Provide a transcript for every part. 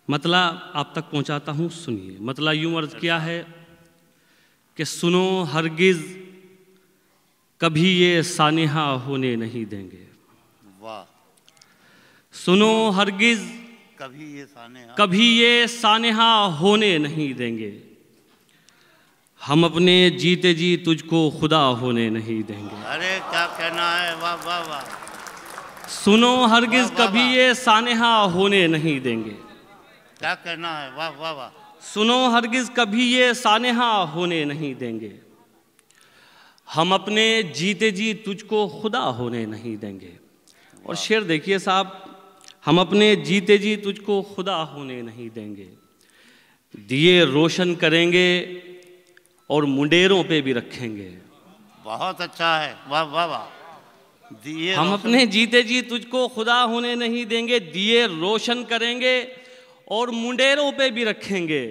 मतला आप तक पहुंचाता हूं, सुनिए। मतला यूं अर्ज किया है कि सुनो हरगिज कभी ये सानेहा होने नहीं देंगे। वाह। सुनो हरगिज कभी ये सानेहा होने नहीं देंगे। हम अपने जीते जी तुझको खुदा होने नहीं देंगे। अरे क्या कहना है, वाह वाह वाह। सुनो हरगिज वाह, वाह, कभी वाह। ये सानेहा होने नहीं देंगे। क्या कहना है, वाह वाह वाह। सुनो हरगिज कभी ये सानेहा होने नहीं देंगे। हम अपने जीते जी तुझको खुदा होने नहीं देंगे। और शेर देखिए साहब, हम अपने जीते जी तुझको खुदा होने नहीं देंगे। दिए रोशन करेंगे और मुंडेरों पे भी रखेंगे। बहुत अच्छा है, वाह वाह वाह। दिए हम रोशन- अपने जीते जी तुझको खुदा होने नहीं देंगे। दिए रोशन करेंगे और मुंडेरों पे भी रखेंगे।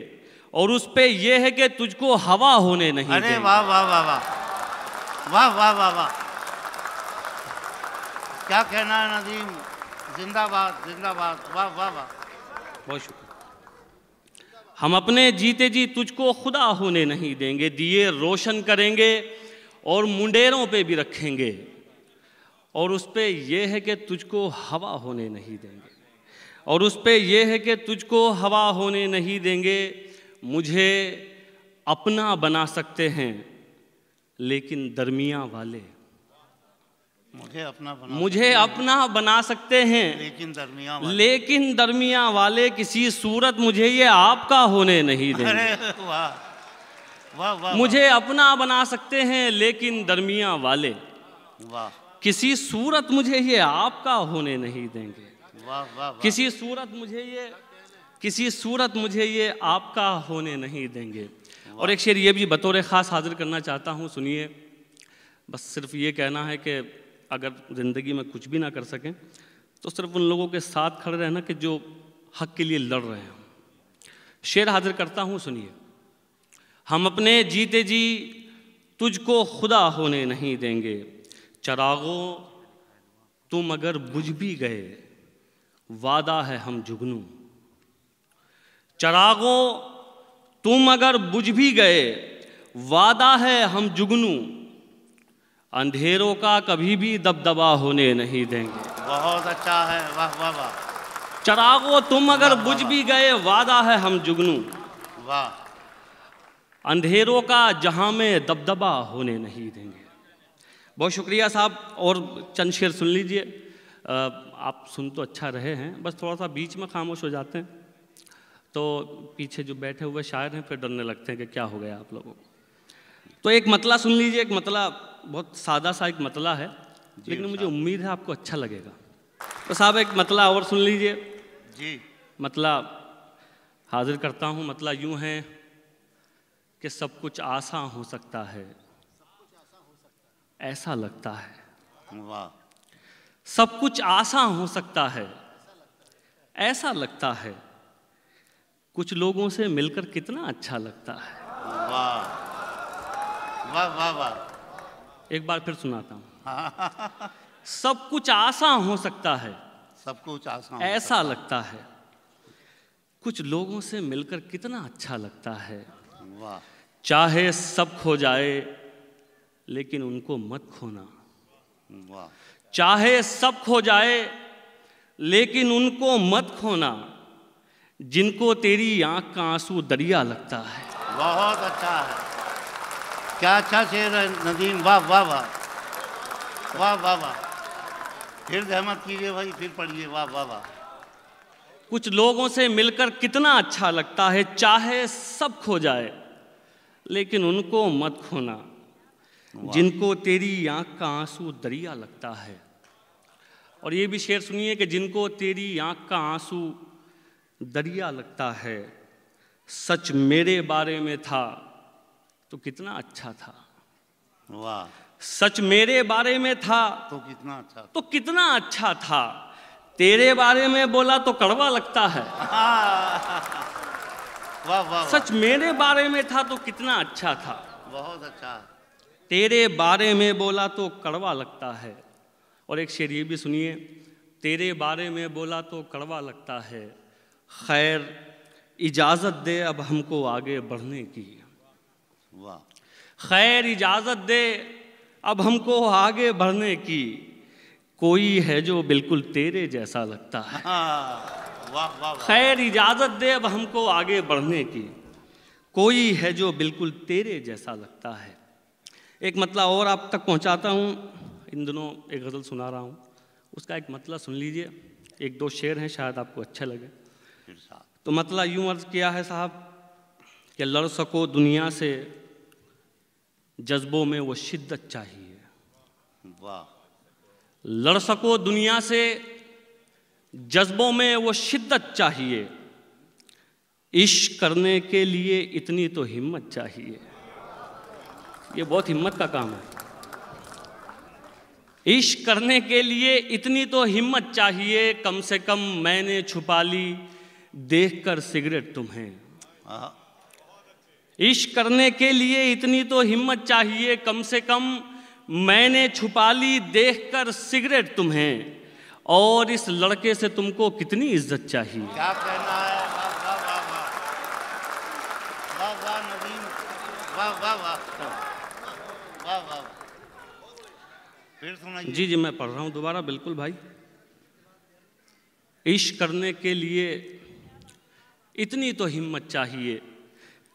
और उस पे ये है कि तुझको हवा होने नहीं अरे देंगे। वाह वाह वाह वाह वाह वाह वाह वाह। क्या कहना है नदीम, जिंदाबाद जिंदाबाद, वाह वाह वाह। बहुत शुक्रिया। हम अपने जीते जी तुझको खुदा होने नहीं देंगे। दिए रोशन करेंगे और मुंडेरों पे भी रखेंगे। और उस पे ये है कि तुझको हवा होने नहीं देंगे। और उस पे ये है कि तुझको हवा होने नहीं देंगे। मुझे अपना बना सकते हैं लेकिन दरमिया वाले। मुझे अपना बना सकते हैं लेकिन दरमिया वाले किसी सूरत मुझे ये आपका होने नहीं देंगे। अरे वाह वाह वाह। मुझे अपना बना सकते हैं लेकिन दरमिया वाले वाह किसी सूरत मुझे ये आपका होने नहीं देंगे। वाह वाह। किसी सूरत मुझे ये आपका होने नहीं देंगे। और एक शेर ये भी बतौर ख़ास हाजिर करना चाहता हूँ, सुनिए। बस सिर्फ ये कहना है कि अगर ज़िंदगी में कुछ भी ना कर सकें तो सिर्फ उन लोगों के साथ खड़े रहना कि जो हक़ के लिए लड़ रहे हैं। शेर हाजिर करता हूँ, सुनिए। हम अपने जीते जी तुझको खुदा होने नहीं देंगे। चरागों तुम अगर बुझ भी गए वादा है हम जुगनू। चरागों तुम अगर बुझ भी गए वादा है हम जुगनू। अंधेरों का कभी भी दबदबा होने नहीं देंगे। बहुत अच्छा है, वाह वाह वाह। चरागों तुम अगर बुझ भी गए वादा है हम जुगनू। वाह। अंधेरों का जहां में दबदबा होने नहीं देंगे। बहुत शुक्रिया साहब। और चंद शेर सुन लीजिए। आप सुन तो अच्छा रहे हैं, बस थोड़ा सा बीच में खामोश हो जाते हैं तो पीछे जो बैठे हुए शायर हैं फिर डरने लगते हैं कि क्या हो गया आप लोगों को। तो एक मतला सुन लीजिए। एक मतला बहुत सादा सा एक मतला है, लेकिन मुझे उम्मीद है आपको अच्छा लगेगा। तो साहब एक मतला और सुन लीजिए जी। मतला हाजिर करता हूँ। मतला यूँ है कि सब कुछ आसान हो सकता है ऐसा लगता है। वाह। सब कुछ आसान हो सकता है ऐसा लगता है। कुछ लोगों से मिलकर कितना अच्छा लगता है। वाह वाह वाह वाह। एक बार फिर सुनाता हूँ। सब कुछ आसान हो सकता है सब कुछ आसान ऐसा लगता है। कुछ लोगों से मिलकर कितना अच्छा लगता है। वाह। चाहे सब खो जाए लेकिन उनको मत खोना। वाह। चाहे सब खो जाए लेकिन उनको मत खोना। जिनको तेरी आंख का आंसू दरिया लगता है। बहुत अच्छा है, क्या अच्छा शेर है नदीम, वाह वाह वाह वाह वाह वाह। फिर जहमत कीजिए भाई, फिर पढ़िए, वाह वाह वाह। कुछ लोगों से मिलकर कितना अच्छा लगता है। चाहे सब खो जाए लेकिन उनको मत खोना। जिनको तेरी आंख का आंसू दरिया लगता है। और ये भी शेर सुनिए कि जिनको तेरी आंख का आंसू दरिया लगता है। सच मेरे बारे में था तो कितना अच्छा था। वाह। सच मेरे बारे में था तो कितना अच्छा था। तो कितना अच्छा था। तेरे बारे में बोला तो कड़वा लगता है। वाह वाह। सच मेरे बारे में था तो कितना अच्छा था। बहुत अच्छा। तेरे बारे में बोला तो कड़वा लगता है। और एक शेर ये भी सुनिए। तेरे बारे में बोला तो कड़वा लगता है। खैर इजाज़त दे अब हमको आगे बढ़ने की। वाह। खैर इजाज़त दे अब हमको आगे बढ़ने की, कोई है जो बिल्कुल तेरे जैसा लगता है। वाह वाह वाह। खैर इजाज़त दे अब हमको आगे बढ़ने की, कोई है जो बिल्कुल तेरे जैसा लगता है। एक मतलब और आप तक पहुंचाता हूँ। इन दिनों एक गज़ल सुना रहा हूँ, उसका एक मतलब सुन लीजिए। एक दो शेर हैं, शायद आपको अच्छे लगे। तो मतलब यूँ अर्ज़ किया है साहब कि लड़ सको दुनिया से जज्बों में वो शिद्दत चाहिए। वाह। लड़ सको दुनिया से जज्बों में वो शिद्दत चाहिए, इश्क करने के लिए इतनी तो हिम्मत चाहिए। ये बहुत हिम्मत का काम है। इश्क करने के लिए इतनी तो हिम्मत चाहिए, कम से कम मैंने छुपा ली देखकर सिगरेट तुम्हें। इश्क करने के लिए इतनी तो हिम्मत चाहिए, कम से कम मैंने छुपा ली देखकर सिगरेट तुम्हें, और इस लड़के से तुमको कितनी इज्जत चाहिए। क्या कहना है। वाह वाह वाह वाह वाह नदीम, वाह वाह वाह वाह वाह। फिर सुनाइए। जी जी मैं पढ़ रहा हूँ दोबारा, बिल्कुल भाई। इश्क करने के लिए इतनी तो हिम्मत चाहिए,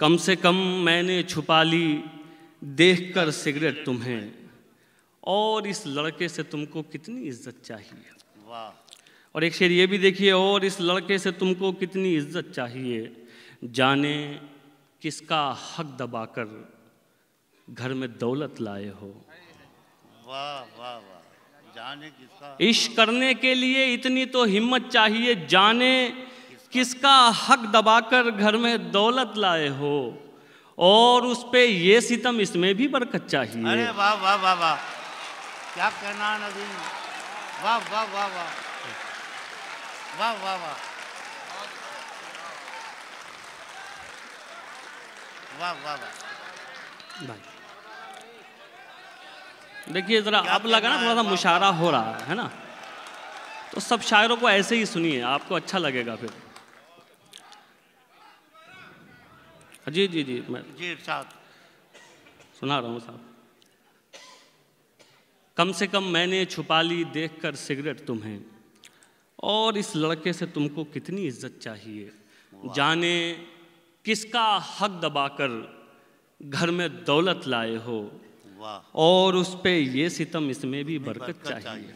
कम से कम मैंने छुपा ली देखकर सिगरेट तुम्हें, और इस लड़के से तुमको कितनी इज्जत चाहिए। वाह। और एक शेर ये भी देखिए, और इस लड़के से तुमको कितनी इज्जत चाहिए, जाने किसका हक दबाकर घर में दौलत लाए हो। वाह वाह वाह। जाने किसका। इश्क करने के लिए इतनी तो हिम्मत चाहिए, जाने किसका हक दबाकर घर में दौलत लाए हो, और उस पे ये सितम इसमें भी बरकत चाहिए। अरे वाह वाह वाह वाह। क्या कहना है नदीम। वाह वाह वाह वाह वाह वाह वाह वाह वाह वाह। देखिए ज़रा अब लगा ना थोड़ा सा मुशायरा हो रहा है ना, तो सब शायरों को ऐसे ही सुनिए, आपको अच्छा लगेगा फिर। जी जी जी मैं जी साहब सुना रहा हूँ साहब। कम से कम मैंने छुपा ली देखकर सिगरेट तुम्हें, और इस लड़के से तुमको कितनी इज्जत चाहिए, जाने किसका हक दबाकर घर में दौलत लाए हो, और उस पे ये सितम इसमें भी बरकत चाहिए।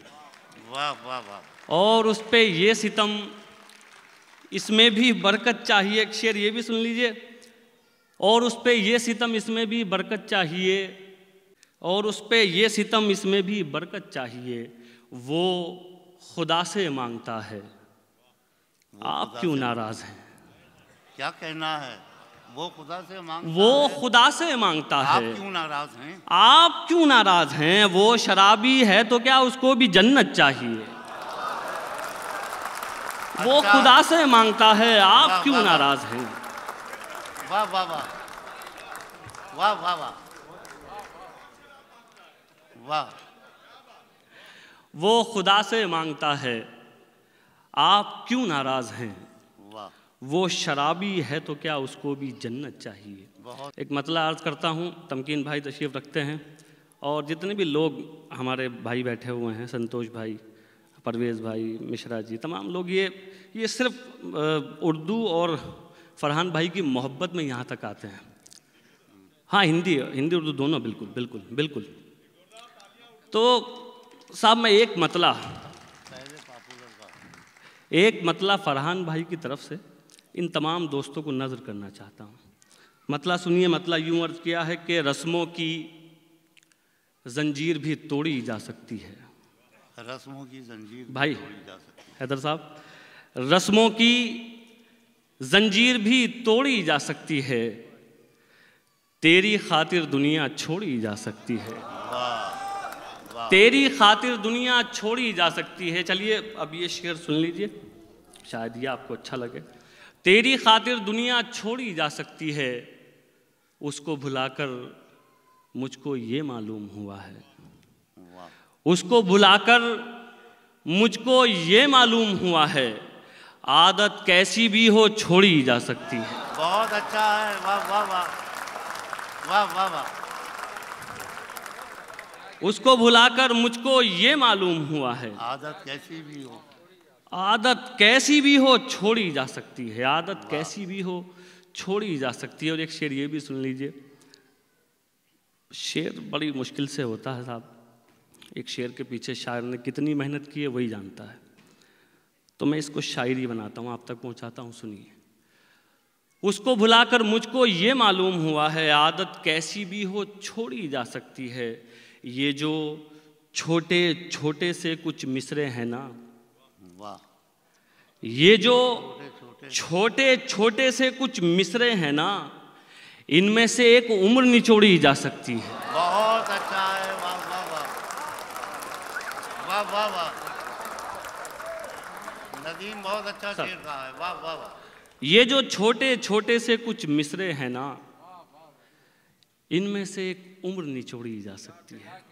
वाह वाह वाह। और उस पे ये सितम इसमें भी बरकत चाहिए। एक शेर ये भी सुन लीजिए, और उस पे ये सितम इसमें भी बरकत चाहिए, और उस पे ये सितम इसमें भी बरकत चाहिए, वो खुदा से मांगता है, आप क्यों नाराज हैं। क्या कहना है। वो खुदा से मांगता वो है, खुदा से मांगता है, आप क्यों नाराज हैं। आप क्यों नाराज हैं। वो शराबी है तो क्या उसको भी जन्नत चाहिए। वो खुदा से मांगता है, आप क्यों नाराज हैं। वाह वाह वाह वाह वाह वाह वाह। वो खुदा से मांगता है, आप क्यों नाराज हैं। वाह। वो शराबी है तो क्या उसको भी जन्नत चाहिए। एक मतलब अर्ज करता हूँ, तमकीन भाई तशरीफ़ रखते हैं, और जितने भी लोग हमारे भाई बैठे हुए हैं, संतोष भाई, परवेज़ भाई, मिश्रा जी, तमाम लोग ये सिर्फ उर्दू और फरहान भाई की मोहब्बत में यहाँ तक आते हैं। हाँ हिंदी उर्दू दोनों, बिल्कुल बिल्कुल बिल्कुल। तो साहब मैं एक मतला फरहान भाई की तरफ से इन तमाम दोस्तों को नज़र करना चाहता हूँ। मतला सुनिए। मतला यूँ अर्ज़ किया है कि रस्मों की जंजीर भी तोड़ी जा सकती है। रस्मों की जंजीर भाई तोड़ी जा सकती है। हैदर साहब, रस्मों की जंजीर भी तोड़ी जा सकती है, तेरी खातिर दुनिया छोड़ी जा सकती है। तेरी खातिर दुनिया छोड़ी जा सकती है। चलिए अब ये शेर सुन लीजिए, शायद ये आपको अच्छा लगे। तेरी खातिर दुनिया छोड़ी जा सकती है, उसको भुलाकर मुझको ये मालूम हुआ है। उसको भुलाकर मुझको ये मालूम हुआ है, आदत कैसी भी हो छोड़ी जा सकती है। बहुत अच्छा है, वाह वाह वाह, वाह वाह वाह। उसको भुलाकर मुझको ये मालूम हुआ है, आदत कैसी भी हो, आदत कैसी भी हो छोड़ी जा सकती है, आदत कैसी भी हो छोड़ी जा सकती है। और एक शेर ये भी सुन लीजिए, शेर बड़ी मुश्किल से होता है साहब, एक शेर के पीछे शायर ने कितनी मेहनत की है वही जानता है। तो मैं इसको शायरी बनाता हूँ, आप तक पहुँचाता हूँ, सुनिए। उसको भुलाकर मुझको ये मालूम हुआ है, आदत कैसी भी हो छोड़ी जा सकती है। ये जो छोटे छोटे से कुछ मिसरे हैं ना, वाह, ये जो छोटे छोटे छोटे से कुछ मिसरे हैं ना, इनमें से एक उम्र निचोड़ी जा सकती है। बहुत अच्छा है, वाह वाह वाह, वाह वाह वाह। नदीम बहुत अच्छा शेर कहा है, वाह वाह वाह। ये जो छोटे छोटे से कुछ मिसरे हैं ना, इनमें से एक उम्र निचोड़ी जा सकती है।